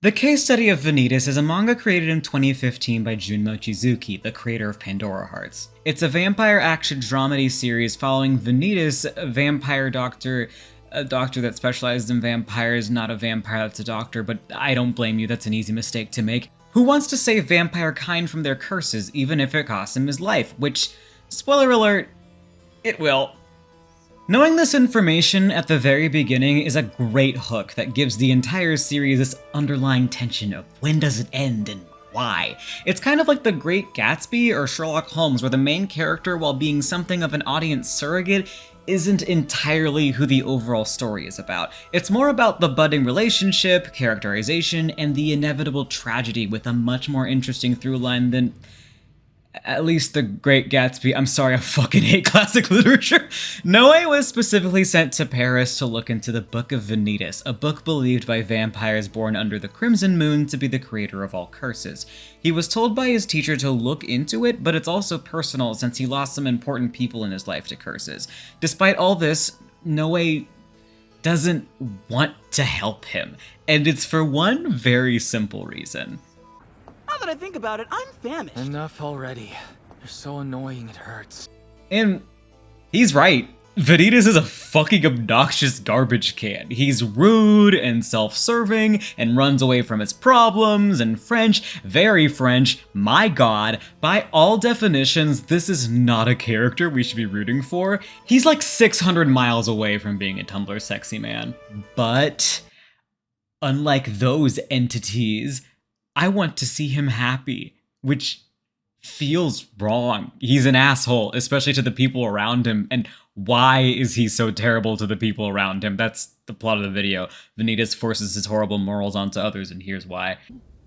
The Case Study of Vanitas is a manga created in 2015 by Jun Mochizuki, the creator of Pandora Hearts. It's a vampire action dramedy series following Vanitas, a vampire doctor, a doctor that specializes in vampires, not a vampire that's a doctor, but I don't blame you, that's an easy mistake to make, who wants to save vampire kind from their curses even if it costs him his life, which, spoiler alert, it will. Knowing this information at the very beginning is a great hook that gives the entire series this underlying tension of when does it end and why. It's kind of like The Great Gatsby or Sherlock Holmes, where the main character, while being something of an audience surrogate, isn't entirely who the overall story is about. It's more about the budding relationship, characterization, and the inevitable tragedy with a much more interesting through line than at least The Great Gatsby. I'm sorry, I fucking hate classic literature. Noé was specifically sent to Paris to look into the Book of Vanitas, a book believed by vampires born under the Crimson Moon to be the creator of all curses. He was told by his teacher to look into it, but it's also personal since he lost some important people in his life to curses. Despite all this, Noé doesn't want to help him, and it's for one very simple reason. Now that I think about it, I'm famished. Enough already. You're so annoying, it hurts. And he's right. Vanitas is a fucking obnoxious garbage can. He's rude and self-serving and runs away from his problems and French, very French, my god. By all definitions, this is not a character we should be rooting for. He's like 600 miles away from being a Tumblr sexy man. But unlike those entities, I want to see him happy, which feels wrong. He's an asshole, especially to the people around him, and why is he so terrible to the people around him? That's the plot of the video. Vanitas forces his horrible morals onto others, and here's why.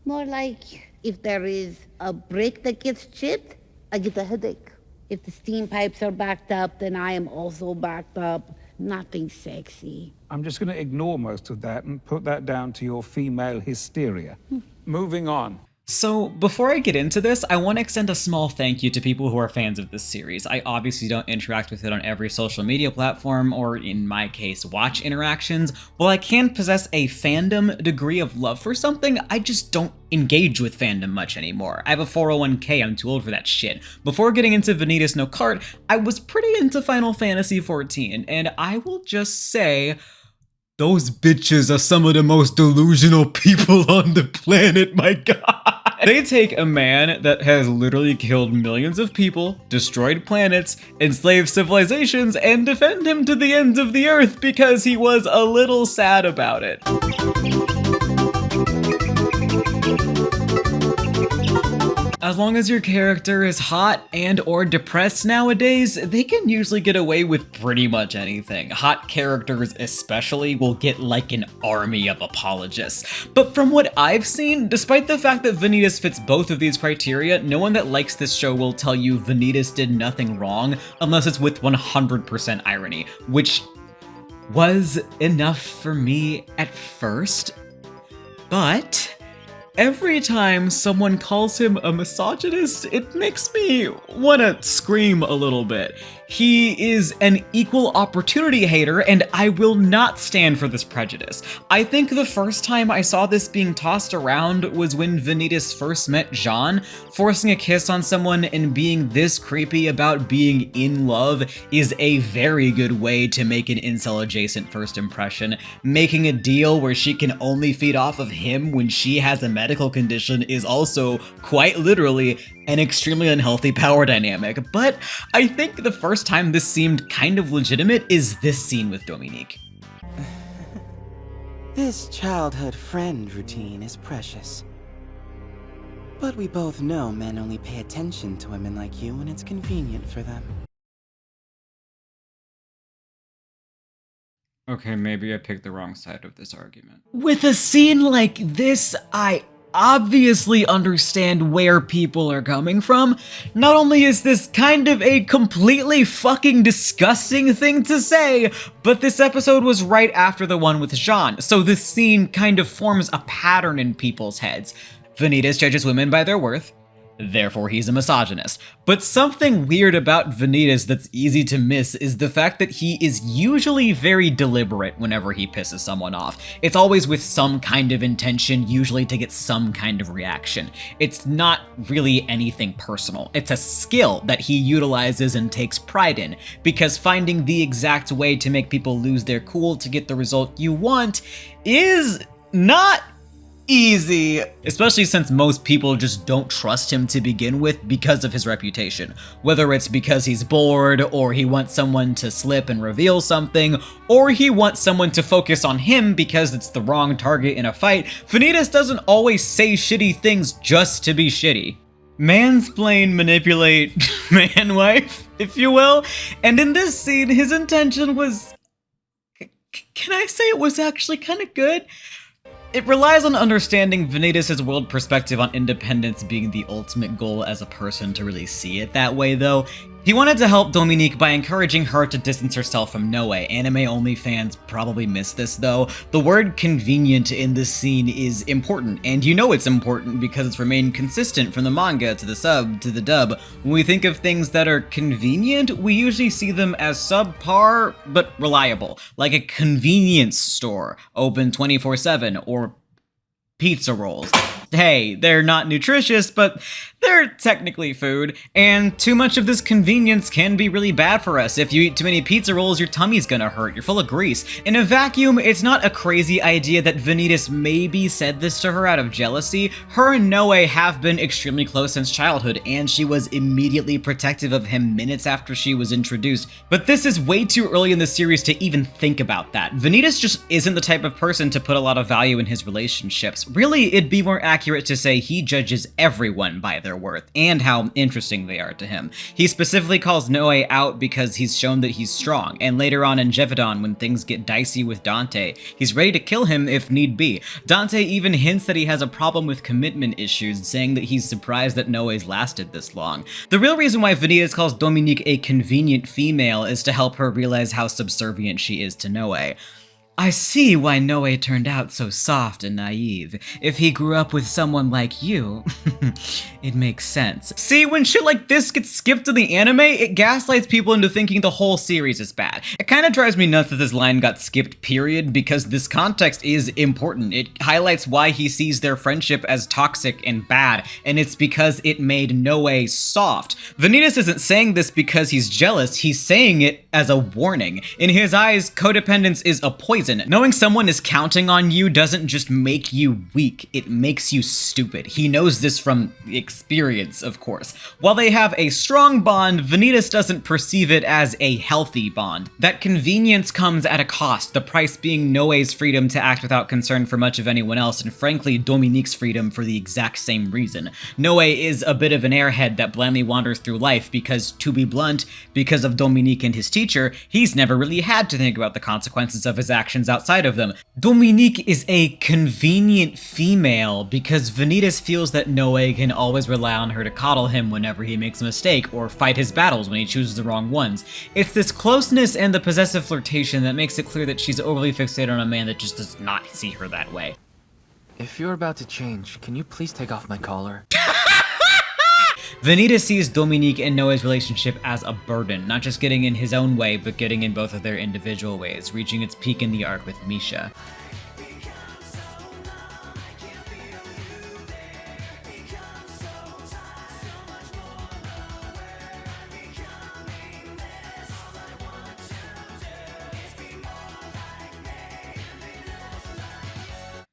More like if there is a brick that gets chipped, I get a headache. If the steam pipes are backed up, then I am also backed up. Nothing sexy. I'm just going to ignore most of that and put that down to your female hysteria. Moving on. So, before I get into this, I want to extend a small thank you to people who are fans of this series. I obviously don't interact with it on every social media platform, or in my case, watch interactions. While I can possess a fandom degree of love for something, I just don't engage with fandom much anymore. I have a 401k, I'm too old for that shit. Before getting into Vanitas no Cart, I was pretty into Final Fantasy XIV, and I will just say, those bitches are some of the most delusional people on the planet, my god. They take a man that has literally killed millions of people, destroyed planets, enslaved civilizations, and defend him to the ends of the earth because he was a little sad about it. As long as your character is hot and or depressed nowadays, they can usually get away with pretty much anything. Hot characters especially will get like an army of apologists. But from what I've seen, despite the fact that Vanitas fits both of these criteria, no one that likes this show will tell you Vanitas did nothing wrong unless it's with 100% irony, which was enough for me at first. But every time someone calls him a misogynist, it makes me want to scream a little bit. He is an equal opportunity hater, and I will not stand for this prejudice. I think the first time I saw this being tossed around was when Vanitas first met Jeanne. Forcing a kiss on someone and being this creepy about being in love is a very good way to make an incel-adjacent first impression. Making a deal where she can only feed off of him when she has a medical condition is also, quite literally, an extremely unhealthy power dynamic. But I think the first time this seemed kind of legitimate is this scene with Dominique. This childhood friend routine is precious. But we both know men only pay attention to women like you when it's convenient for them. Okay, maybe I picked the wrong side of this argument. With a scene like this, I obviously understand where people are coming from. Not only is this kind of a completely fucking disgusting thing to say, but this episode was right after the one with Jeanne, so this scene kind of forms a pattern in people's heads. Vanitas judges women by their worth. therefore he's a misogynist. But something weird about Vanitas that's easy to miss is the fact that he is usually very deliberate whenever he pisses someone off. It's always with some kind of intention, usually to get some kind of reaction. It's not really anything personal. It's a skill that he utilizes and takes pride in, because finding the exact way to make people lose their cool to get the result you want is not easy, especially since most people just don't trust him to begin with because of his reputation. Whether it's because he's bored, or he wants someone to slip and reveal something, or he wants someone to focus on him because it's the wrong target in a fight, Vanitas doesn't always say shitty things just to be shitty. Mansplain, manipulate, man wife, if you will. And in this scene, his intention was, can I say it was actually kind of good? It relies on understanding Vanitas' world perspective on independence being the ultimate goal as a person to really see it that way, though. He wanted to help Dominique by encouraging her to distance herself from Noé. Anime-only fans probably miss this, though. The word convenient in this scene is important, and you know it's important because it's remained consistent from the manga to the sub to the dub. When we think of things that are convenient, we usually see them as subpar, but reliable, like a convenience store, open 24/7, or pizza rolls. Hey, they're not nutritious, but they're technically food, and too much of this convenience can be really bad for us. If you eat too many pizza rolls, your tummy's gonna hurt, you're full of grease. In a vacuum, it's not a crazy idea that Vanitas maybe said this to her out of jealousy. Her and Noé have been extremely close since childhood, and she was immediately protective of him minutes after she was introduced. But this is way too early in the series to even think about that. Vanitas just isn't the type of person to put a lot of value in his relationships. Really, it'd be more accurate to say he judges everyone by their worth and how interesting they are to him. He specifically calls Noé out because he's shown that he's strong, and later on in Jevedon, when things get dicey with Dante, he's ready to kill him if need be. Dante even hints that he has a problem with commitment issues, saying that he's surprised that Noé's lasted this long. The real reason why Vanitas calls Dominique a convenient female is to help her realize how subservient she is to Noé. I see why Noé turned out so soft and naive. If he grew up with someone like you, it makes sense. See, when shit like this gets skipped in the anime, it gaslights people into thinking the whole series is bad. It kind of drives me nuts that this line got skipped, period, because this context is important. It highlights why he sees their friendship as toxic and bad, and it's because it made Noé soft. Vanitas isn't saying this because he's jealous, he's saying it as a warning. In his eyes, codependence is a poison. Knowing someone is counting on you doesn't just make you weak, it makes you stupid. He knows this from experience, of course. While they have a strong bond, Vanitas doesn't perceive it as a healthy bond. That convenience comes at a cost, the price being Noé's freedom to act without concern for much of anyone else, and frankly, Dominique's freedom for the exact same reason. Noé is a bit of an airhead that blindly wanders through life because, to be blunt, because of Dominique and his teacher, he's never really had to think about the consequences of his actions outside of them. Dominique is a convenient female because Vanitas feels that Noé can always rely on her to coddle him whenever he makes a mistake or fight his battles when he chooses the wrong ones. It's this closeness and the possessive flirtation that makes it clear that she's overly fixated on a man that just does not see her that way. If you're about to change, can you please take off my collar? Vanitas sees Dominique and Noé's relationship as a burden, not just getting in his own way, but getting in both of their individual ways, reaching its peak in the arc with Misha.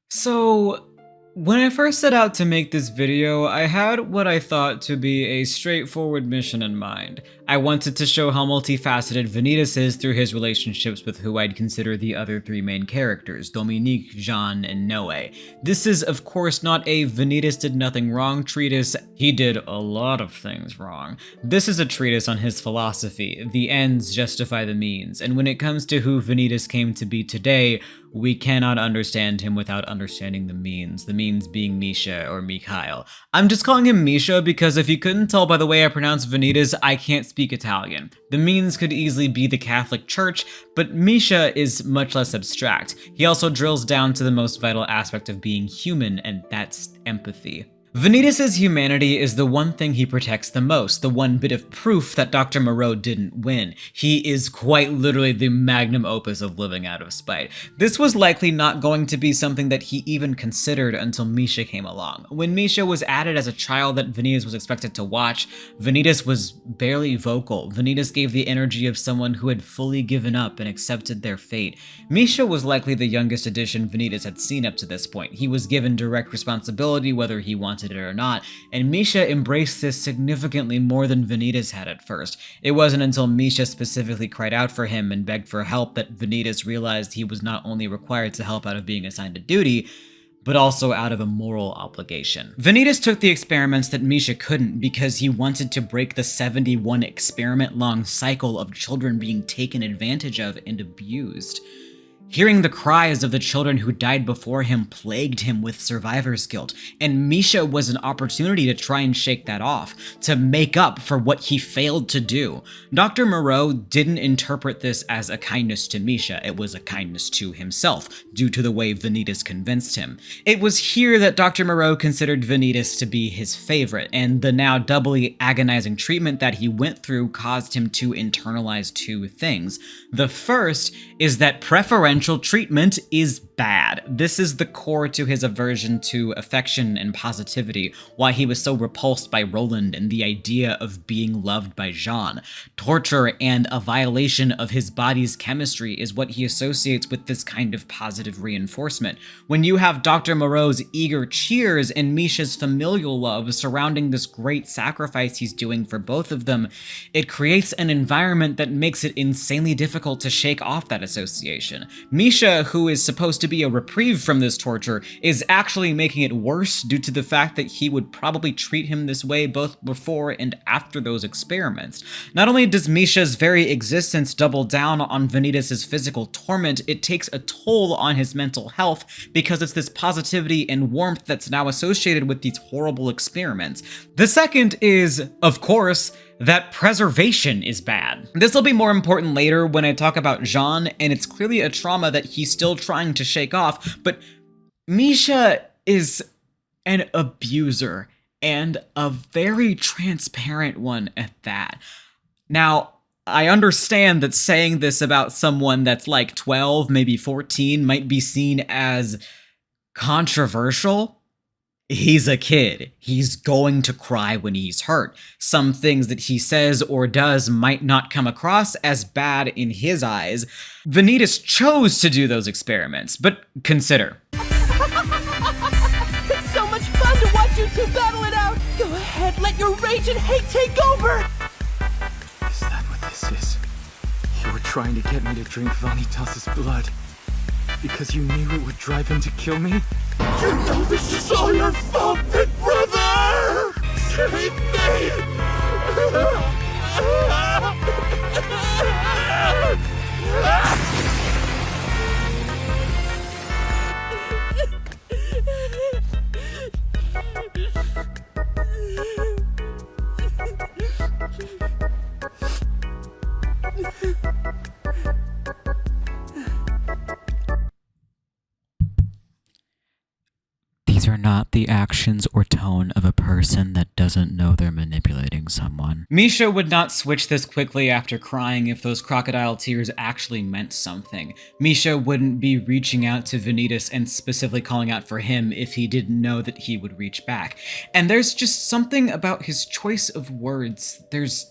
So, when I first set out to make this video, I had what I thought to be a straightforward mission in mind. I wanted to show how multifaceted Vanitas is through his relationships with who I'd consider the other three main characters, Dominique, Jeanne, and Noé. This is, of course, not a Vanitas did nothing wrong treatise. He did a lot of things wrong. This is a treatise on his philosophy. The ends justify the means, and when it comes to who Vanitas came to be today, we cannot understand him without understanding the means being Misha or Mikhail. I'm just calling him Misha because if you couldn't tell by the way I pronounce Vanitas, I can't speak Italian. The means could easily be the Catholic Church, but Misha is much less abstract. He also drills down to the most vital aspect of being human, and that's empathy. Vanitas' humanity is the one thing he protects the most, the one bit of proof that Dr. Moreau didn't win. He is quite literally the magnum opus of living out of spite. This was likely not going to be something that he even considered until Misha came along. When Misha was added as a child that Vanitas was expected to watch, Vanitas was barely vocal. Vanitas gave the energy of someone who had fully given up and accepted their fate. Misha was likely the youngest addition Vanitas had seen up to this point. He was given direct responsibility whether he wanted it or not, and Misha embraced this significantly more than Vanitas had at first. It wasn't until Misha specifically cried out for him and begged for help that Vanitas realized he was not only required to help out of being assigned a duty, but also out of a moral obligation. Vanitas took the experiments that Misha couldn't because he wanted to break the 71 experiment-long cycle of children being taken advantage of and abused. Hearing the cries of the children who died before him plagued him with survivor's guilt, and Misha was an opportunity to try and shake that off, to make up for what he failed to do. Dr. Moreau didn't interpret this as a kindness to Misha, it was a kindness to himself, due to the way Vanitas convinced him. It was here that Dr. Moreau considered Vanitas to be his favorite, and the now doubly agonizing treatment that he went through caused him to internalize two things. The first is that preferential treatment is bad. This is the core to his aversion to affection and positivity, why he was so repulsed by Roland and the idea of being loved by Jeanne. Torture and a violation of his body's chemistry is what he associates with this kind of positive reinforcement. When you have Dr. Moreau's eager cheers and Misha's familial love surrounding this great sacrifice he's doing for both of them, it creates an environment that makes it insanely difficult to shake off that association. Misha, who is supposed to be a reprieve from this torture, is actually making it worse due to the fact that he would probably treat him this way both before and after those experiments. Not only does Misha's very existence double down on Vanitas' physical torment, it takes a toll on his mental health because it's this positivity and warmth that's now associated with these horrible experiments. The second is, of course, that preservation is bad. This will be more important later when I talk about Jeanne, and it's clearly a trauma that he's still trying to shake off, but Misha is an abuser, and a very transparent one at that. Now, I understand that saying this about someone that's like 12, maybe 14, might be seen as controversial. He's a kid. He's going to cry when he's hurt. Some things that he says or does might not come across as bad in his eyes. Vanitas chose to do those experiments, but consider. It's so much fun to watch you two battle it out! Go ahead, let your rage and hate take over! Is that what this is? You were trying to get me to drink Vanitas' blood because you knew it would drive him to kill me? You know this is all your fault, big brother! Save me! These are not the actions or tone of a person that doesn't know they're manipulating someone. Misha would not switch this quickly after crying if those crocodile tears actually meant something. Misha wouldn't be reaching out to Vanitas and specifically calling out for him if he didn't know that he would reach back. And there's just something about his choice of words. There's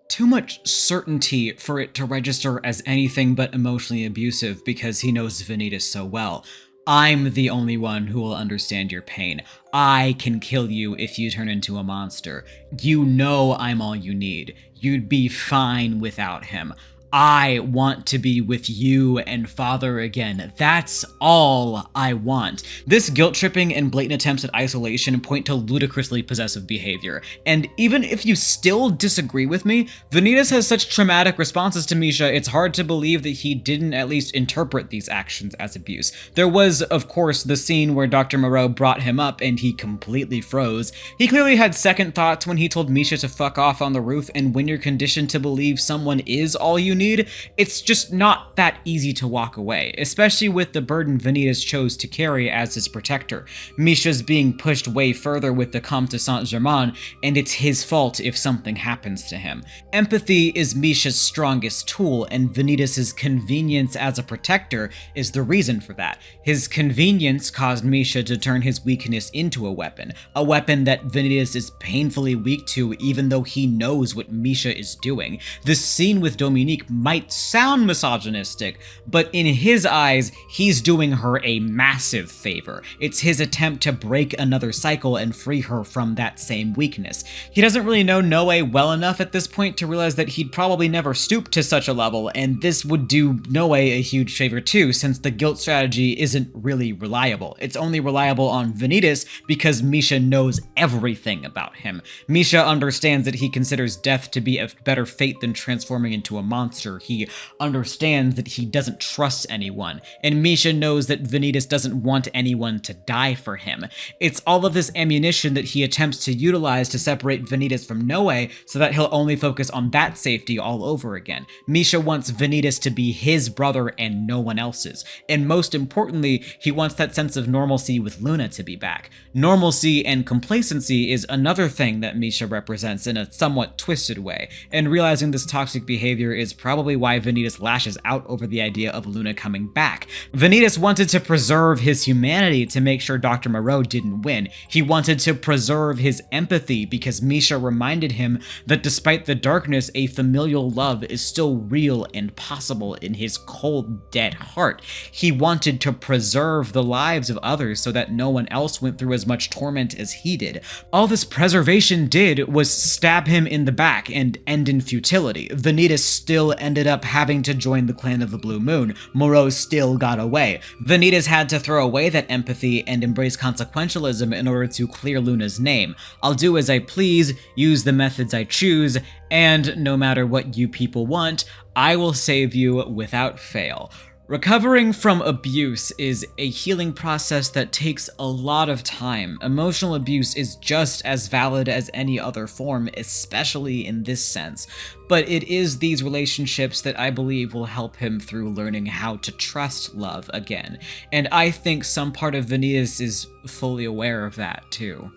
too much certainty for it to register as anything but emotionally abusive because he knows Vanitas so well. I'm the only one who will understand your pain. I can kill you if you turn into a monster. You know I'm all you need. You'd be fine without him. I want to be with you and Father again. That's all I want. This guilt-tripping and blatant attempts at isolation point to ludicrously possessive behavior. And even if you still disagree with me, Vanitas has such traumatic responses to Misha, it's hard to believe that he didn't at least interpret these actions as abuse. There was, of course, the scene where Dr. Moreau brought him up and he completely froze. He clearly had second thoughts when he told Misha to fuck off on the roof, and when you're conditioned to believe someone is all you need, need, it's just not that easy to walk away, especially with the burden Vanitas chose to carry as his protector. Misha's being pushed way further with the Comte de Saint-Germain, and it's his fault if something happens to him. Empathy is Misha's strongest tool, and Vanitas' convenience as a protector is the reason for that. His convenience caused Misha to turn his weakness into a weapon that Vanitas is painfully weak to even though he knows what Misha is doing. This scene with Dominique might sound misogynistic, but in his eyes, he's doing her a massive favor. It's his attempt to break another cycle and free her from that same weakness. He doesn't really know Noé well enough at this point to realize that he'd probably never stoop to such a level, and this would do Noé a huge favor too, since the guilt strategy isn't really reliable. It's only reliable on Vanitas because Misha knows everything about him. Misha understands that he considers death to be a better fate than transforming into a monster. He understands that he doesn't trust anyone, and Misha knows that Vanitas doesn't want anyone to die for him. It's all of this ammunition that he attempts to utilize to separate Vanitas from Noé so that he'll only focus on that safety all over again. Misha wants Vanitas to be his brother and no one else's, and most importantly, he wants that sense of normalcy with Luna to be back. Normalcy and complacency is another thing that Misha represents in a somewhat twisted way, and realizing this toxic behavior is probably why Vanitas lashes out over the idea of Luna coming back. Vanitas wanted to preserve his humanity to make sure Dr. Moreau didn't win. He wanted to preserve his empathy because Misha reminded him that despite the darkness, a familial love is still real and possible in his cold, dead heart. He wanted to preserve the lives of others so that no one else went through as much torment as he did. All this preservation did was stab him in the back and end in futility. Vanitas still ended up having to join the Clan of the Blue Moon. Moreau still got away. Vanitas had to throw away that empathy and embrace consequentialism in order to clear Luna's name. I'll do as I please, use the methods I choose, and no matter what you people want, I will save you without fail. Recovering from abuse is a healing process that takes a lot of time. Emotional abuse is just as valid as any other form, especially in this sense. But it is these relationships that I believe will help him through learning how to trust love again. And I think some part of Vanitas is fully aware of that too.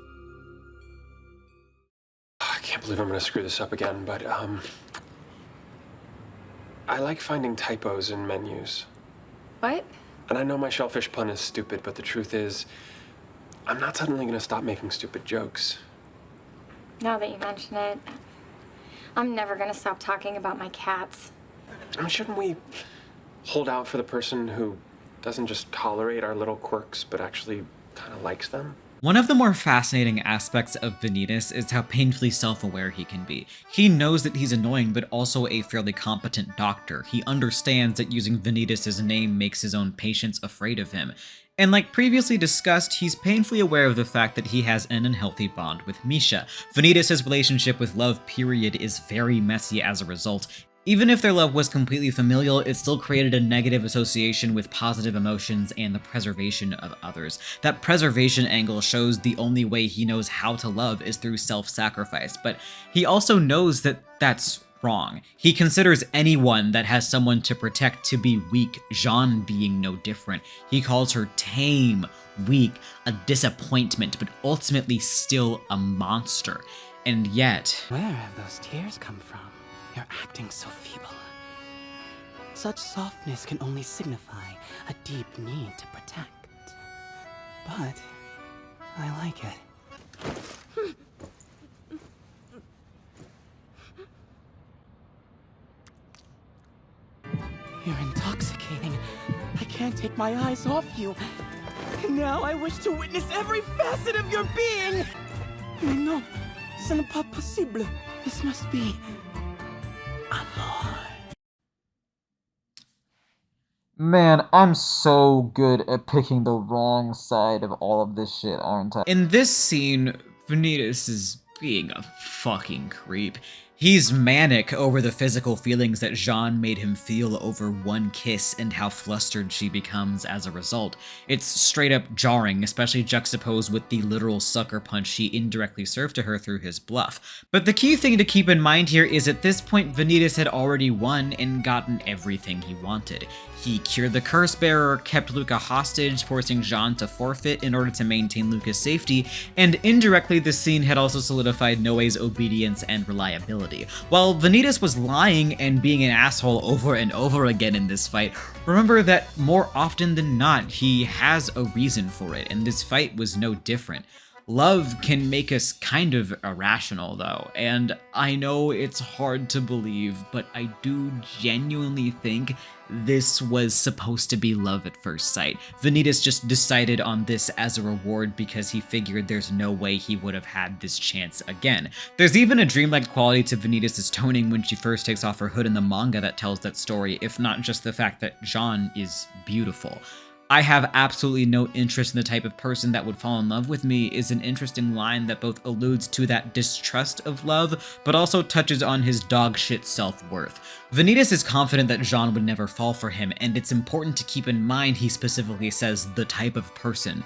I can't believe I'm gonna screw this up again, but I like finding typos in menus. What? And I know my shellfish pun is stupid, but the truth is, I'm not suddenly gonna stop making stupid jokes. Now that you mention it, I'm never gonna stop talking about my cats. I mean, shouldn't we hold out for the person who doesn't just tolerate our little quirks, but actually kind of likes them? One of the more fascinating aspects of Vanitas is how painfully self-aware he can be. He knows that he's annoying, but also a fairly competent doctor. He understands that using Vanitas' name makes his own patients afraid of him. And like previously discussed, he's painfully aware of the fact that he has an unhealthy bond with Misha. Vanitas' relationship with Love period is very messy as a result. Even if their love was completely familial, it still created a negative association with positive emotions and the preservation of others. That preservation angle shows the only way he knows how to love is through self-sacrifice, but he also knows that that's wrong. He considers anyone that has someone to protect to be weak, Jeanne being no different. He calls her tame, weak, a disappointment, but ultimately still a monster. And yet... Where have those tears come from? You're acting so feeble. Such softness can only signify a deep need to protect. But I like it. You're intoxicating. I can't take my eyes off you. And now I wish to witness every facet of your being. Mais non, ce n'est pas possible. This must be... Man, I'm so good at picking the wrong side of all of this shit, aren't I? In this scene, Vanitas is being a fucking creep. He's manic over the physical feelings that Jeanne made him feel over one kiss and how flustered she becomes as a result. It's straight up jarring, especially juxtaposed with the literal sucker punch he indirectly served to her through his bluff. But the key thing to keep in mind here is at this point Vanitas had already won and gotten everything he wanted. He cured the curse bearer, kept Luca hostage, forcing Jeanne to forfeit in order to maintain Luca's safety, and indirectly this scene had also solidified Noé's obedience and reliability. While Vanitas was lying and being an asshole over and over again in this fight, remember that more often than not, he has a reason for it, and this fight was no different. Love can make us kind of irrational though, and I know it's hard to believe, but I do genuinely think this was supposed to be love at first sight. Vanitas just decided on this as a reward because he figured there's no way he would have had this chance again. There's even a dreamlike quality to Vanitas' toning when she first takes off her hood in the manga that tells that story, if not just the fact that Jeanne is beautiful. I have absolutely no interest in the type of person that would fall in love with me is an interesting line that both alludes to that distrust of love, but also touches on his dogshit self-worth. Vanitas is confident that Jeanne would never fall for him, and it's important to keep in mind he specifically says the type of person.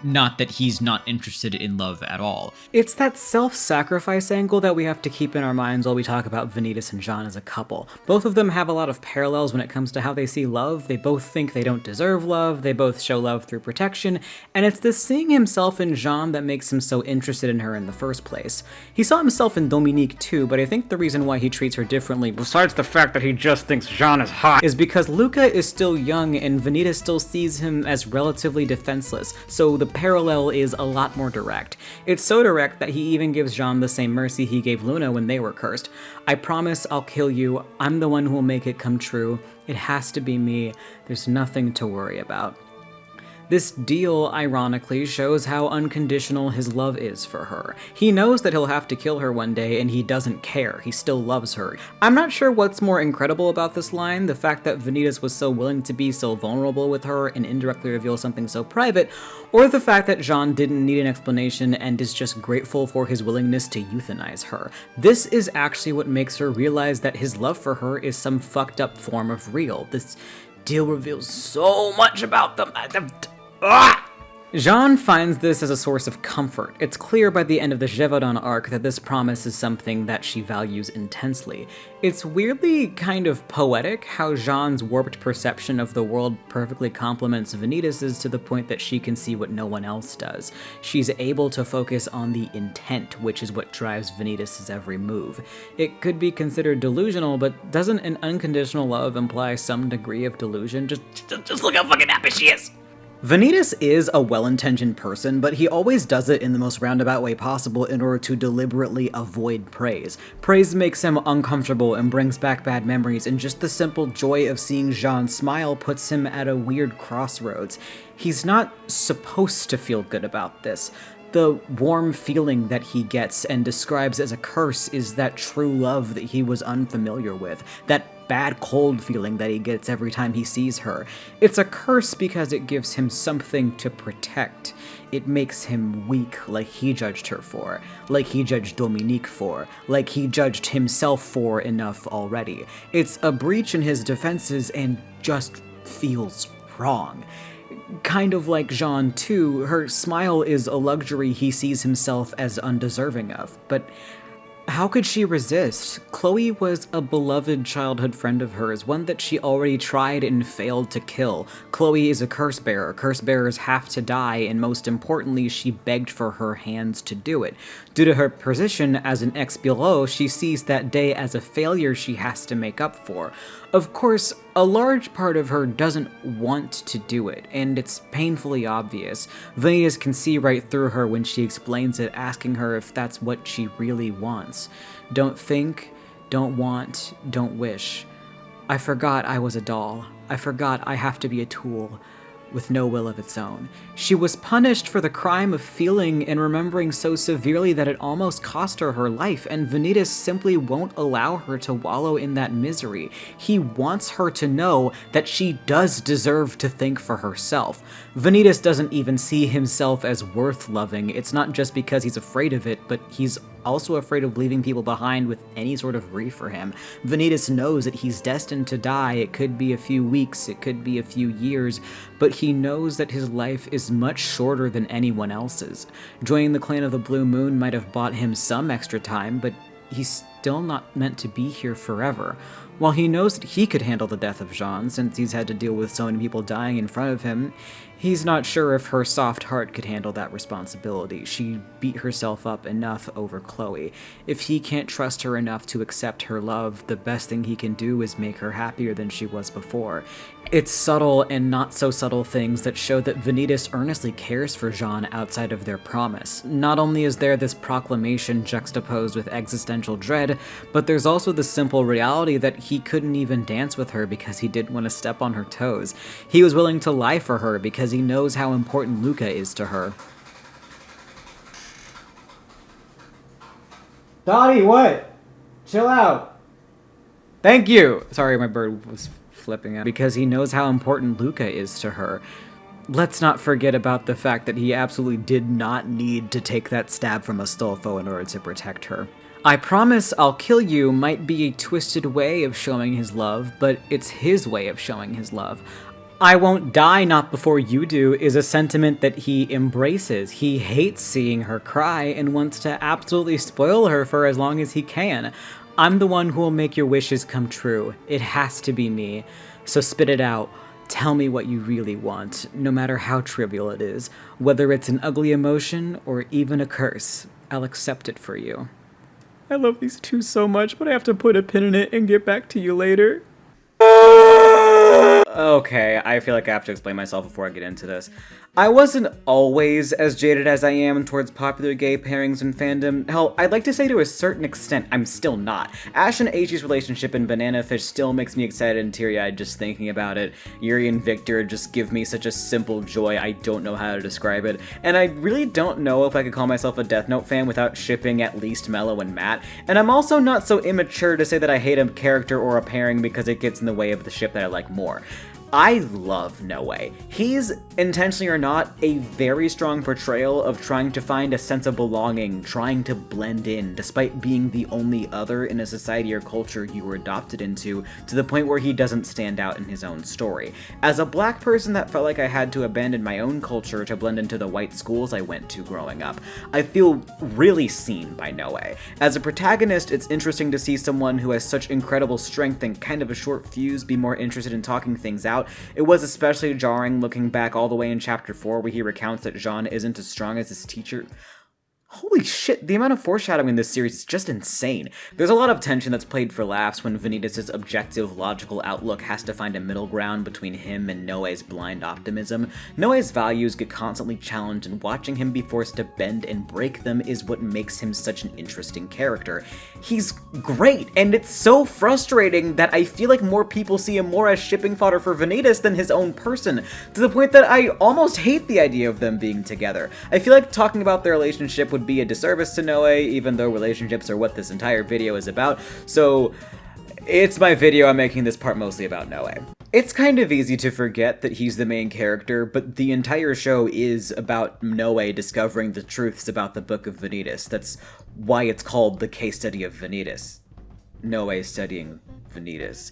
Not that he's not interested in love at all. It's that self-sacrifice angle that we have to keep in our minds while we talk about Vanitas and Jeanne as a couple. Both of them have a lot of parallels when it comes to how they see love. They both think they don't deserve love, they both show love through protection, and it's this seeing himself in Jeanne that makes him so interested in her in the first place. He saw himself in Dominique too, but I think the reason why he treats her differently, besides the fact that he just thinks Jeanne is hot, is because Luca is still young and Vanitas still sees him as relatively defenseless, so the parallel is a lot more direct. It's so direct that he even gives Jeanne the same mercy he gave Luna when they were cursed. I promise I'll kill you. I'm the one who will make it come true. It has to be me. There's nothing to worry about. This deal, ironically, shows how unconditional his love is for her. He knows that he'll have to kill her one day, and he doesn't care. He still loves her. I'm not sure what's more incredible about this line, the fact that Vanitas was so willing to be so vulnerable with her and indirectly reveal something so private, or the fact that Jeanne didn't need an explanation and is just grateful for his willingness to euthanize her. This is actually what makes her realize that his love for her is some fucked up form of real. This deal reveals so much about them. Jeanne finds this as a source of comfort. It's clear by the end of the Gévaudan arc that this promise is something that she values intensely. It's weirdly kind of poetic how Jeanne's warped perception of the world perfectly complements Vanitas's to the point that she can see what no one else does. She's able to focus on the intent, which is what drives Vanitas's every move. It could be considered delusional, but doesn't an unconditional love imply some degree of delusion? Just look how fucking happy she is! Vanitas is a well-intentioned person, but he always does it in the most roundabout way possible in order to deliberately avoid praise. Praise makes him uncomfortable and brings back bad memories, and just the simple joy of seeing Jeanne smile puts him at a weird crossroads. He's not supposed to feel good about this. The warm feeling that he gets and describes as a curse is that true love that he was unfamiliar with, that bad cold feeling that he gets every time he sees her. It's a curse because it gives him something to protect. It makes him weak like he judged her for, like he judged Dominique for, like he judged himself for enough already. It's a breach in his defenses and just feels wrong. Kind of like Jeanne too, her smile is a luxury he sees himself as undeserving of, but how could she resist? Chloe was a beloved childhood friend of hers, one that she already tried and failed to kill. Chloe is a curse bearer. Curse bearers have to die, and most importantly, she begged for her hands to do it. Due to her position as an ex-bureau, she sees that day as a failure she has to make up for. Of course, a large part of her doesn't want to do it, and it's painfully obvious. Vanitas can see right through her when she explains it, asking her if that's what she really wants. Don't think, don't want, don't wish. I forgot I was a doll. I forgot I have to be a tool. with no will of its own. She was punished for the crime of feeling and remembering so severely that it almost cost her her life, and Vanitas simply won't allow her to wallow in that misery. He wants her to know that she does deserve to think for herself. Vanitas doesn't even see himself as worth loving. It's not just because he's afraid of it, but he's also afraid of leaving people behind with any sort of grief for him. Vanitas knows that he's destined to die. It could be a few weeks, it could be a few years, but he knows that his life is much shorter than anyone else's. Joining the Clan of the Blue Moon might have bought him some extra time, but he's still not meant to be here forever. While he knows that he could handle the death of Jeanne, since he's had to deal with so many people dying in front of him, he's not sure if her soft heart could handle that responsibility. She beat herself up enough over Chloe. If he can't trust her enough to accept her love, the best thing he can do is make her happier than she was before. It's subtle and not so subtle things that show that Vanitas earnestly cares for Jeanne outside of their promise. Not only is there this proclamation juxtaposed with existential dread, but there's also the simple reality that he couldn't even dance with her because he didn't want to step on her toes. He was willing to lie for her because he knows how important Luca is to her. Dottie, what? Chill out. Thank you! Sorry, my bird was flipping out. Because he knows how important Luca is to her. Let's not forget about the fact that he absolutely did not need to take that stab from Astolfo in order to protect her. I promise I'll kill you might be a twisted way of showing his love, but it's his way of showing his love. I won't die not before you do is a sentiment that he embraces. He hates seeing her cry and wants to absolutely spoil her for as long as he can. I'm the one who will make your wishes come true. It has to be me. So spit it out. Tell me what you really want, no matter how trivial it is. Whether it's an ugly emotion or even a curse, I'll accept it for you. I love these two so much, but I have to put a pin in it and get back to you later. Okay, I feel like I have to explain myself before I get into this. I wasn't always as jaded as I am towards popular gay pairings in fandom. Hell, I'd like to say to a certain extent, I'm still not. Ash and Eiji's relationship in Banana Fish still makes me excited and teary-eyed just thinking about it. Yuri and Victor just give me such a simple joy, I don't know how to describe it. And I really don't know if I could call myself a Death Note fan without shipping at least Mello and Matt. And I'm also not so immature to say that I hate a character or a pairing because it gets in the way of the ship that I like more. I love Noé. He's, intentionally or not, a very strong portrayal of trying to find a sense of belonging, trying to blend in, despite being the only other in a society or culture you were adopted into, to the point where he doesn't stand out in his own story. As a black person that felt like I had to abandon my own culture to blend into the white schools I went to growing up, I feel really seen by Noé. As a protagonist, it's interesting to see someone who has such incredible strength and kind of a short fuse be more interested in talking things out. It was especially jarring looking back all the way in chapter 4 where he recounts that Jeanne isn't as strong as his teacher. Holy shit, the amount of foreshadowing in this series is just insane. There's a lot of tension that's played for laughs when Vanitas' objective, logical outlook has to find a middle ground between him and Noé's blind optimism. Noé's values get constantly challenged, and watching him be forced to bend and break them is what makes him such an interesting character. He's great, and it's so frustrating that I feel like more people see him more as shipping fodder for Vanitas than his own person, to the point that I almost hate the idea of them being together. I feel like talking about their relationship would be a disservice to Noé, even though relationships are what this entire video is about, so it's my video, I'm making this part mostly about Noé. It's kind of easy to forget that he's the main character, but the entire show is about Noé discovering the truths about the Book of Vanitas. That's why it's called the Case Study of Vanitas. Noé studying Vanitas.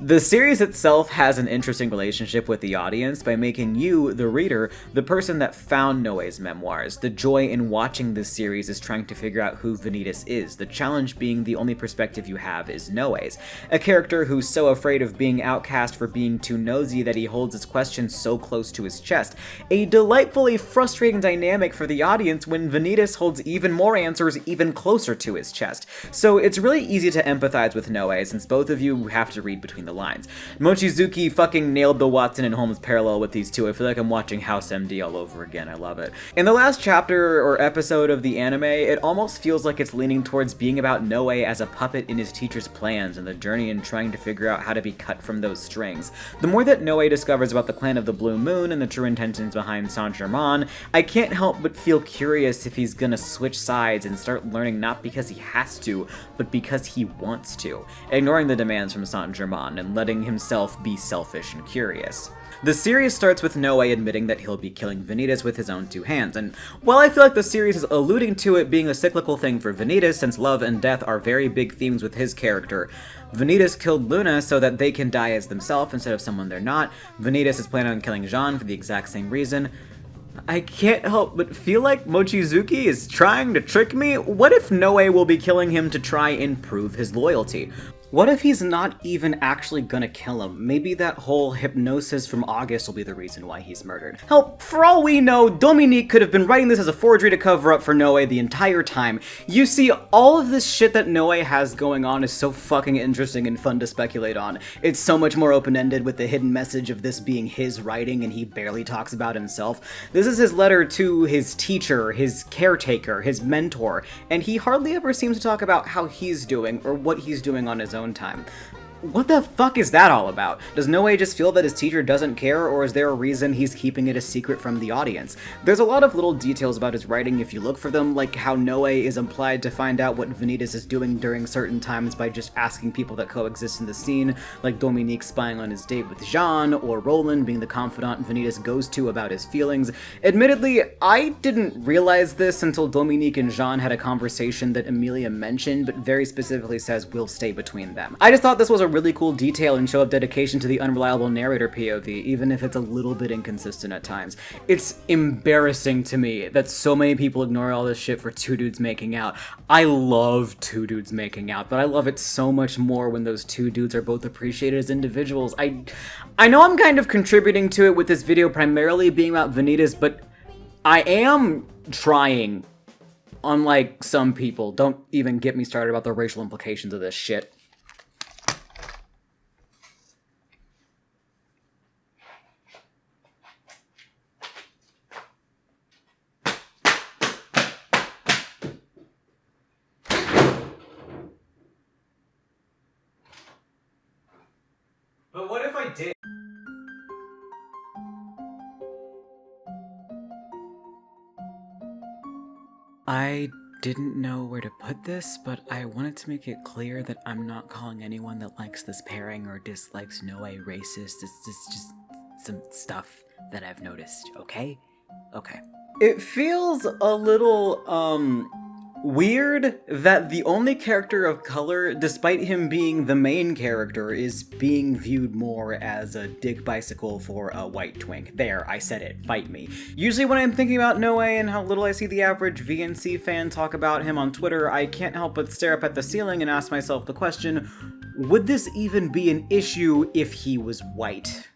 The series itself has an interesting relationship with the audience by making you, the reader, the person that found Noé's memoirs. The joy in watching this series is trying to figure out who Vanitas is, the challenge being the only perspective you have is Noé's. A character who's so afraid of being outcast for being too nosy that he holds his questions so close to his chest. A delightfully frustrating dynamic for the audience when Vanitas holds even more answers even closer to his chest. So it's really easy to empathize with Noé since both of you have to read between the the lines. Mochizuki fucking nailed the Watson and Holmes parallel with these two. I feel like I'm watching House MD all over again. I love it. In the last chapter or episode of the anime, it almost feels like it's leaning towards being about Noé as a puppet in his teacher's plans and the journey in trying to figure out how to be cut from those strings. The more that Noé discovers about the clan of the Blue Moon and the true intentions behind Saint-Germain, I can't help but feel curious if he's gonna switch sides and start learning not because he has to, but because he wants to, ignoring the demands from Saint-Germain and letting himself be selfish and curious. The series starts with Noé admitting that he'll be killing Vanitas with his own two hands, and while I feel like the series is alluding to it being a cyclical thing for Vanitas since love and death are very big themes with his character, Vanitas killed Luna so that they can die as themselves instead of someone they're not. Vanitas is planning on killing Jeanne for the exact same reason. I can't help but feel like Mochizuki is trying to trick me. What if Noé will be killing him to try and prove his loyalty? What if he's not even actually gonna kill him? Maybe that whole hypnosis from August will be the reason why he's murdered. Hell, for all we know, Dominique could have been writing this as a forgery to cover up for Noé the entire time. You see, all of this shit that Noé has going on is so fucking interesting and fun to speculate on. It's so much more open-ended with the hidden message of this being his writing and he barely talks about himself. This is his letter to his teacher, his caretaker, his mentor, and he hardly ever seems to talk about how he's doing or what he's doing on his own time. What the fuck is that all about? Does Noé just feel that his teacher doesn't care, or is there a reason he's keeping it a secret from the audience? There's a lot of little details about his writing if you look for them, like how Noé is implied to find out what Vanitas is doing during certain times by just asking people that coexist in the scene, like Dominique spying on his date with Jeanne, or Roland being the confidant Vanitas goes to about his feelings. Admittedly, I didn't realize this until Dominique and Jeanne had a conversation that Emilia mentioned, but very specifically says will stay between them. I just thought this was a really cool detail and show of dedication to the unreliable narrator POV, even if it's a little bit inconsistent at times. It's embarrassing to me that so many people ignore all this shit for two dudes making out. I love two dudes making out, but I love it so much more when those two dudes are both appreciated as individuals. I know I'm kind of contributing to it with this video primarily being about Vanitas, but I am trying, unlike some people. Don't even get me started about the racial implications of this shit. But what if I did? I didn't know where to put this, but I wanted to make it clear that I'm not calling anyone that likes this pairing or dislikes Noé racist. It's just some stuff that I've noticed, okay? Okay. It feels a little, weird that the only character of color, despite him being the main character, is being viewed more as a dick bicycle for a white twink. There, I said it. Fight me. Usually when I'm thinking about Noé and how little I see the average VNC fan talk about him on Twitter, I can't help but stare up at the ceiling and ask myself the question, would this even be an issue if he was white?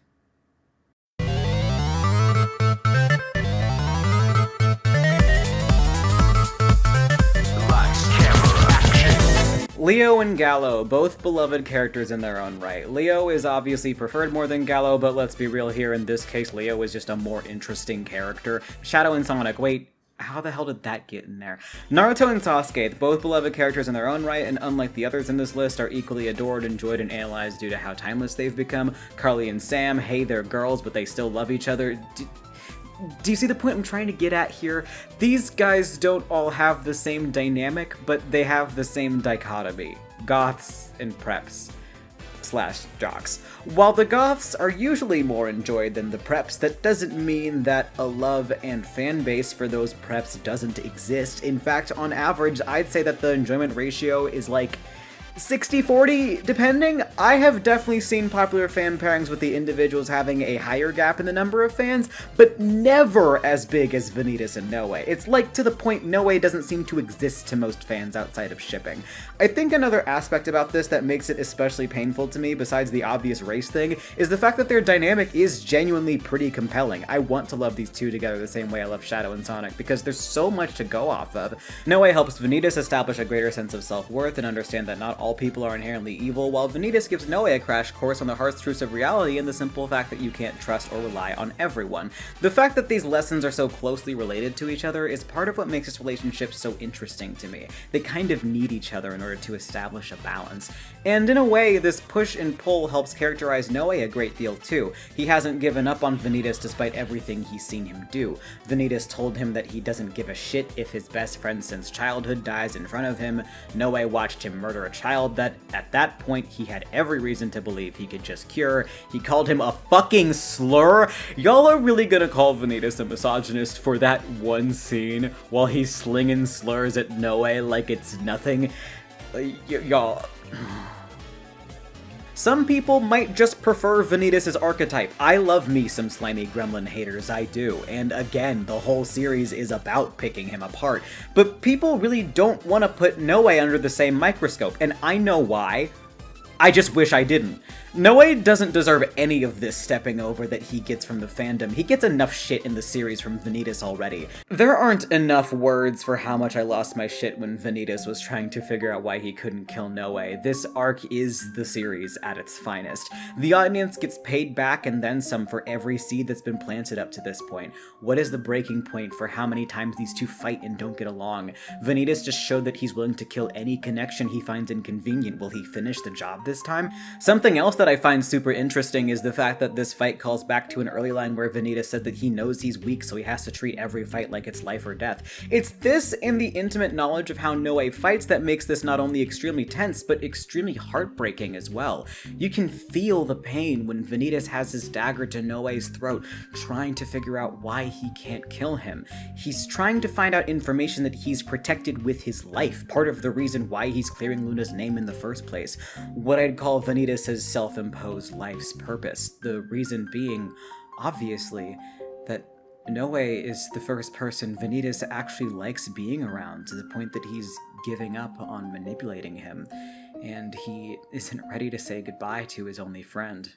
Leo and Gallo, both beloved characters in their own right. Leo is obviously preferred more than Gallo, but let's be real here, in this case Leo is just a more interesting character. Shadow and Sonic, wait, how the hell did that get in there? Naruto and Sasuke, both beloved characters in their own right, and unlike the others in this list, are equally adored, enjoyed, and analyzed due to how timeless they've become. Carly and Sam, hey, they're girls, but they still love each other. Do you see the point I'm trying to get at here? These guys don't all have the same dynamic, but they have the same dichotomy. Goths and preps. / jocks. While the goths are usually more enjoyed than the preps, that doesn't mean that a love and fan base for those preps doesn't exist. In fact, on average, I'd say that the enjoyment ratio is like 60-40, depending. I have definitely seen popular fan pairings with the individuals having a higher gap in the number of fans, but never as big as Vanitas and Noé. It's like to the point Noé doesn't seem to exist to most fans outside of shipping. I think another aspect about this that makes it especially painful to me, besides the obvious race thing, is the fact that their dynamic is genuinely pretty compelling. I want to love these two together the same way I love Shadow and Sonic, because there's so much to go off of. Noé helps Vanitas establish a greater sense of self-worth and understand that not all people are inherently evil, while Vanitas gives Noé a crash course on the harsh truths of reality and the simple fact that you can't trust or rely on everyone. The fact that these lessons are so closely related to each other is part of what makes this relationship so interesting to me. They kind of need each other in order to establish a balance. And in a way, this push and pull helps characterize Noé a great deal too. He hasn't given up on Vanitas despite everything he's seen him do. Vanitas told him that he doesn't give a shit if his best friend since childhood dies in front of him. Noé watched him murder a child that, at that point, he had every reason to believe he could just cure. He called him a fucking slur? Y'all are really gonna call Vanitas a misogynist for that one scene while he's slinging slurs at Noé like it's nothing? Y'all... Some people might just prefer Vanitas' archetype. I love me some slimy gremlin haters, I do. And again, the whole series is about picking him apart. But people really don't want to put Noé under the same microscope, and I know why. I just wish I didn't. Noé doesn't deserve any of this stepping over that he gets from the fandom. He gets enough shit in the series from Vanitas already. There aren't enough words for how much I lost my shit when Vanitas was trying to figure out why he couldn't kill Noé. This arc is the series at its finest. The audience gets paid back and then some for every seed that's been planted up to this point. What is the breaking point for how many times these two fight and don't get along? Vanitas just showed that he's willing to kill any connection he finds inconvenient. Will he finish the job this time? Something else that I find super interesting is the fact that this fight calls back to an early line where Vanitas said that he knows he's weak, so he has to treat every fight like it's life or death. It's this and the intimate knowledge of how Noé fights that makes this not only extremely tense, but extremely heartbreaking as well. You can feel the pain when Vanitas has his dagger to Noé's throat, trying to figure out why he can't kill him. He's trying to find out information that he's protected with his life, part of the reason why he's clearing Luna's name in the first place. What I'd call Vanitas' self-imposed life's purpose. The reason being, obviously, that Noé is the first person Vanitas actually likes being around, to the point that he's giving up on manipulating him, and he isn't ready to say goodbye to his only friend.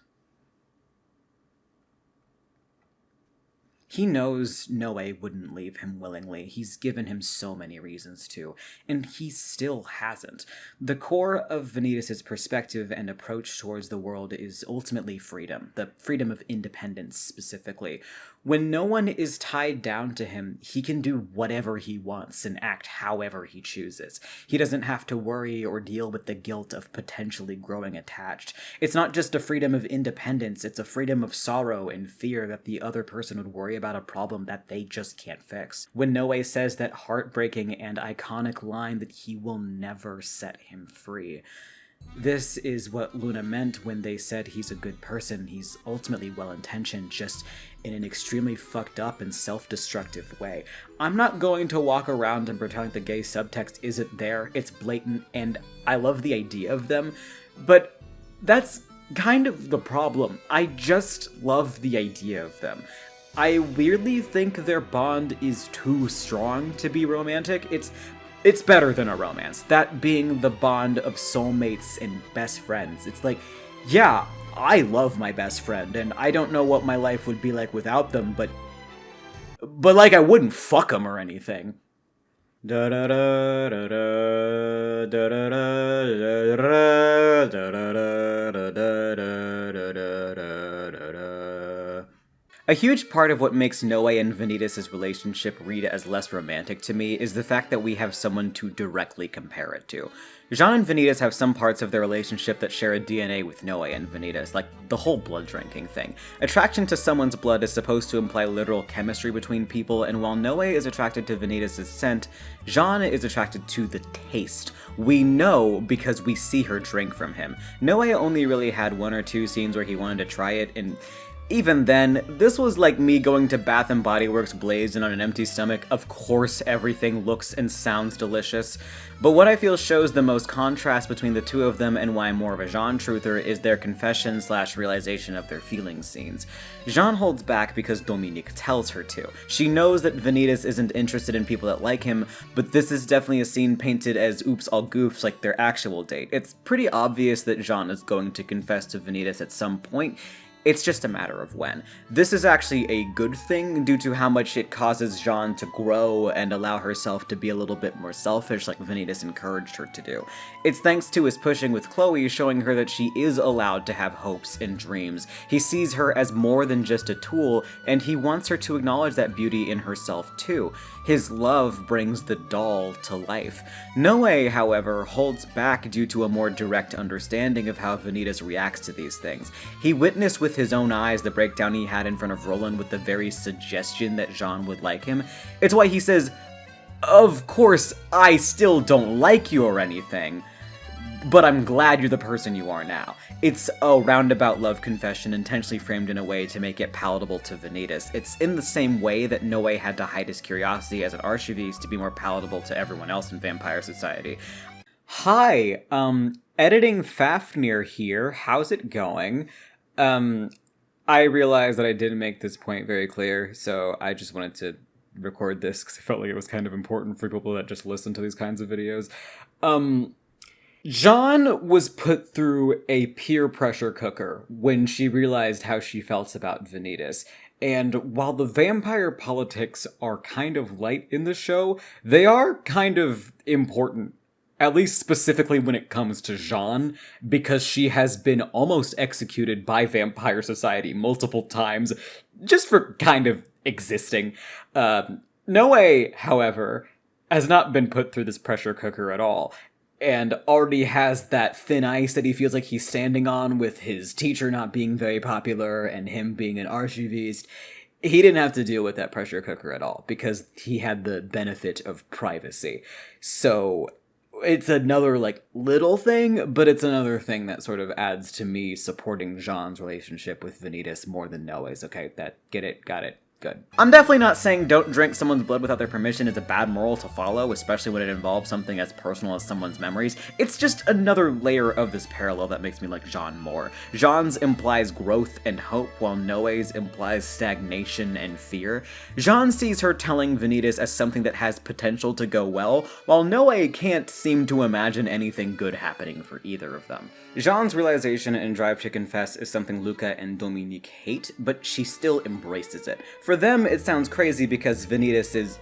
He knows Noé wouldn't leave him willingly. He's given him so many reasons to, and he still hasn't. The core of Vanitas' perspective and approach towards the world is ultimately freedom, the freedom of independence specifically. When no one is tied down to him, he can do whatever he wants and act however he chooses. He doesn't have to worry or deal with the guilt of potentially growing attached. It's not just a freedom of independence, it's a freedom of sorrow and fear that the other person would worry about a problem that they just can't fix. When Noé says that heartbreaking and iconic line that he will never set him free, this is what Luna meant when they said he's a good person. He's ultimately well-intentioned, just in an extremely fucked up and self-destructive way. I'm not going to walk around and pretend like the gay subtext isn't there. It's blatant, and I love the idea of them, but that's kind of the problem. I just love the idea of them. I weirdly think their bond is too strong to be romantic. It's better than a romance, that being the bond of soulmates and best friends. It's like, yeah, I love my best friend, and I don't know what my life would be like without them, but like I wouldn't fuck them or anything. A huge part of what makes Noé and Vanitas' relationship read as less romantic to me is the fact that we have someone to directly compare it to. Jeanne and Vanitas have some parts of their relationship that share a DNA with Noé and Vanitas, like the whole blood drinking thing. Attraction to someone's blood is supposed to imply literal chemistry between people, and while Noé is attracted to Vanitas' scent, Jeanne is attracted to the taste. We know because we see her drink from him. Noé only really had one or two scenes where he wanted to try it, and even then, this was like me going to Bath & Body Works blazed and on an empty stomach. Of course everything looks and sounds delicious, but what I feel shows the most contrast between the two of them and why I'm more of a Jeanne truther is their confession/realization of their feelings scenes. Jeanne holds back because Dominique tells her to. She knows that Vanitas isn't interested in people that like him, but this is definitely a scene painted as oops all goofs like their actual date. It's pretty obvious that Jeanne is going to confess to Vanitas at some point, It's just a matter of when. This is actually a good thing due to how much it causes Jeanne to grow and allow herself to be a little bit more selfish like Vanitas encouraged her to do. It's thanks to his pushing with Chloe, showing her that she is allowed to have hopes and dreams. He sees her as more than just a tool, and he wants her to acknowledge that beauty in herself too. His love brings the doll to life. Noé, however, holds back due to a more direct understanding of how Vanitas reacts to these things. He witnessed with his own eyes the breakdown he had in front of Roland with the very suggestion that Jeanne would like him. It's why he says, "Of course, I still don't like you or anything, but I'm glad you're the person you are now." It's a roundabout love confession intentionally framed in a way to make it palatable to Vanitas. It's in the same way that Noé had to hide his curiosity as an archivist to be more palatable to everyone else in Vampire Society. Hi, editing Fafnir here. How's it going? I realized that I didn't make this point very clear, so I just wanted to record this because I felt like it was kind of important for people that just listen to these kinds of videos. Jeanne was put through a peer pressure cooker when she realized how she felt about Vanitas. And while the vampire politics are kind of light in the show, they are kind of important. At least specifically when it comes to Jeanne, because she has been almost executed by Vampire Society multiple times, just for kind of existing. Noé, however, has not been put through this pressure cooker at all, and already has that thin ice that he feels like he's standing on with his teacher not being very popular and him being an archivist. He didn't have to deal with that pressure cooker at all, because he had the benefit of privacy. So it's another, like, little thing, but it's another thing that sort of adds to me supporting Jeanne's relationship with Vanitas more than Noé's. Okay, get it, got it. Good. I'm definitely not saying don't drink someone's blood without their permission is a bad moral to follow, especially when it involves something as personal as someone's memories. It's just another layer of this parallel that makes me like Jeanne more. Jeanne's implies growth and hope, while Noé's implies stagnation and fear. Jeanne sees her telling Vanitas as something that has potential to go well, while Noé can't seem to imagine anything good happening for either of them. Jeanne's realization and drive to confess is something Luca and Dominique hate, but she still embraces it. For them, it sounds crazy because Vanitas is,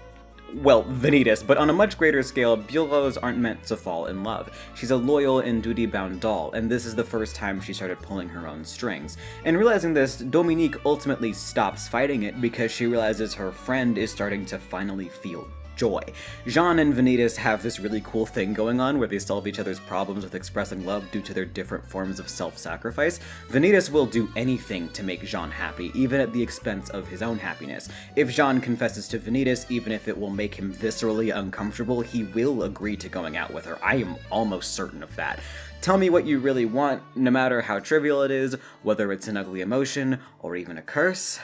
well, Vanitas, but on a much greater scale, Bureaus aren't meant to fall in love. She's a loyal and duty-bound doll, and this is the first time she started pulling her own strings. And realizing this, Dominique ultimately stops fighting it because she realizes her friend is starting to finally feel joy. Jeanne and Vanitas have this really cool thing going on where they solve each other's problems with expressing love due to their different forms of self-sacrifice. Vanitas will do anything to make Jeanne happy, even at the expense of his own happiness. If Jeanne confesses to Vanitas, even if it will make him viscerally uncomfortable, he will agree to going out with her. I am almost certain of that. Tell me what you really want, no matter how trivial it is, whether it's an ugly emotion, or even a curse.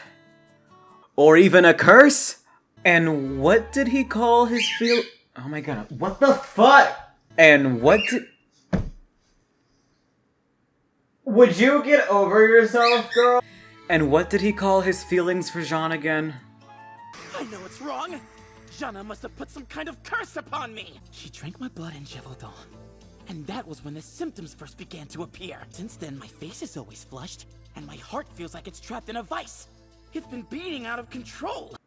Or even a curse? And what did he call his oh my god, what the fuck? And what did... Would you get over yourself, girl? And what did he call his feelings for Jeanne again? I know it's wrong. Jeanne must have put some kind of curse upon me. She drank my blood in Gévaudan. And that was when the symptoms first began to appear. Since then, my face is always flushed, and my heart feels like it's trapped in a vice. It's been beating out of control.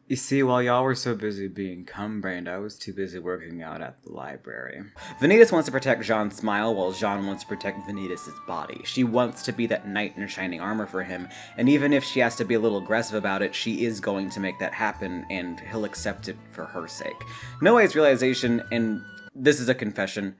You see, while y'all were so busy being cum-brained, I was too busy working out at the library. Vanitas wants to protect Jeanne's smile, while Jeanne wants to protect Vanitas' body. She wants to be that knight in shining armor for him, and even if she has to be a little aggressive about it, she is going to make that happen, and he'll accept it for her sake. Noé's realization, and this is a confession,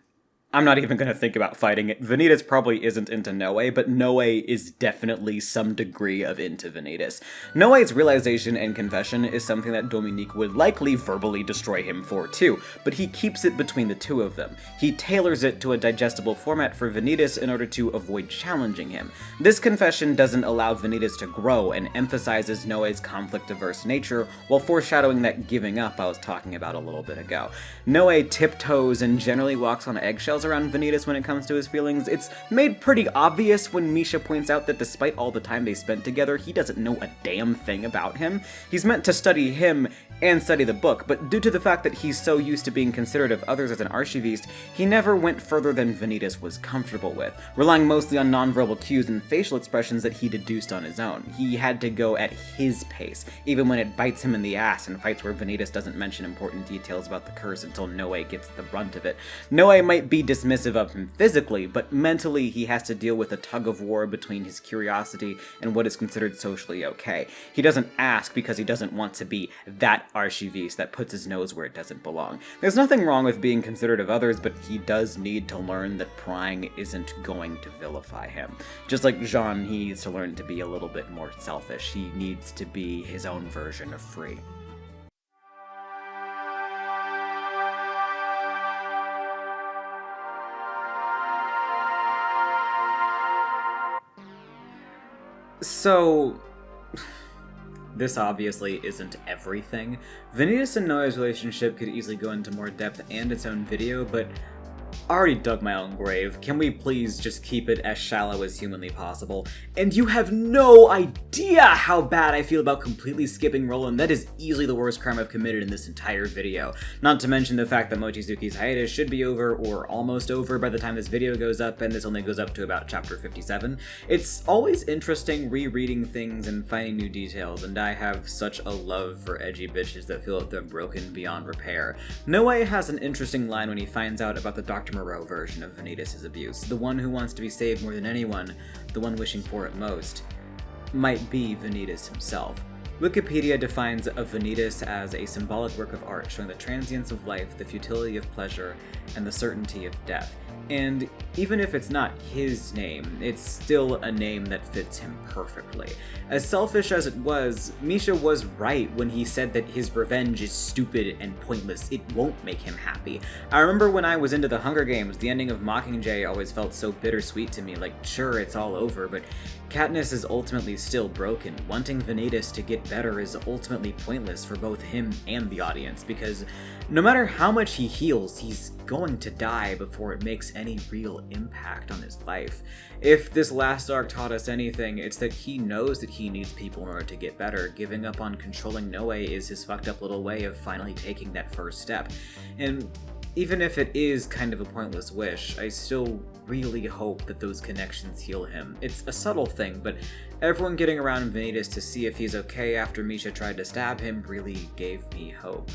I'm not even going to think about fighting it. Vanitas probably isn't into Noé, but Noé is definitely some degree of into Vanitas. Noé's realization and confession is something that Dominique would likely verbally destroy him for too, but he keeps it between the two of them. He tailors it to a digestible format for Vanitas in order to avoid challenging him. This confession doesn't allow Vanitas to grow and emphasizes Noé's conflict-averse nature while foreshadowing that giving up I was talking about a little bit ago. Noé tiptoes and generally walks on eggshells details around Vanitas when it comes to his feelings. It's made pretty obvious when Misha points out that despite all the time they spent together, he doesn't know a damn thing about him. He's meant to study him and study the book, but due to the fact that he's so used to being considerate of others as an archiviste, he never went further than Vanitas was comfortable with, relying mostly on nonverbal cues and facial expressions that he deduced on his own. He had to go at his pace, even when it bites him in the ass in fights where Vanitas doesn't mention important details about the curse until Noé gets the brunt of it. Noé might be dismissive of him physically, but mentally he has to deal with a tug-of-war between his curiosity and what is considered socially okay. He doesn't ask because he doesn't want to be that archiviste that puts his nose where it doesn't belong. There's nothing wrong with being considerate of others, but he does need to learn that prying isn't going to vilify him. Just like Jeanne, he needs to learn to be a little bit more selfish. He needs to be his own version of free. So, this obviously isn't everything. Vanitas and Noé's relationship could easily go into more depth and its own video, but I already dug my own grave. Can we please just keep it as shallow as humanly possible? And you have no idea how bad I feel about completely skipping Roland. That is easily the worst crime I've committed in this entire video. Not to mention the fact that Mochizuki's hiatus should be over, or almost over, by the time this video goes up, and this only goes up to about chapter 57. It's always interesting rereading things and finding new details, and I have such a love for edgy bitches that feel like they're broken beyond repair. Noé has an interesting line when he finds out about the Dr. Moreau version of Vanitas' abuse. The one who wants to be saved more than anyone, the one wishing for it most, might be Vanitas himself. Wikipedia defines a Vanitas as a symbolic work of art showing the transience of life, the futility of pleasure, and the certainty of death. And even if it's not his name, it's still a name that fits him perfectly. As selfish as it was, Misha was right when he said that his revenge is stupid and pointless. It won't make him happy. I remember when I was into the Hunger Games, the ending of Mockingjay always felt so bittersweet to me, like, sure, it's all over, but Katniss is ultimately still broken. Wanting Vanitas to get better is ultimately pointless for both him and the audience, because no matter how much he heals, he's going to die before it makes any real impact on his life. If this last arc taught us anything, it's that he knows that he needs people in order to get better. Giving up on controlling Noé is his fucked up little way of finally taking that first step. And even if it is kind of a pointless wish, I still really hope that those connections heal him. It's a subtle thing, but everyone getting around Vanitas to see if he's okay after Misha tried to stab him really gave me hope.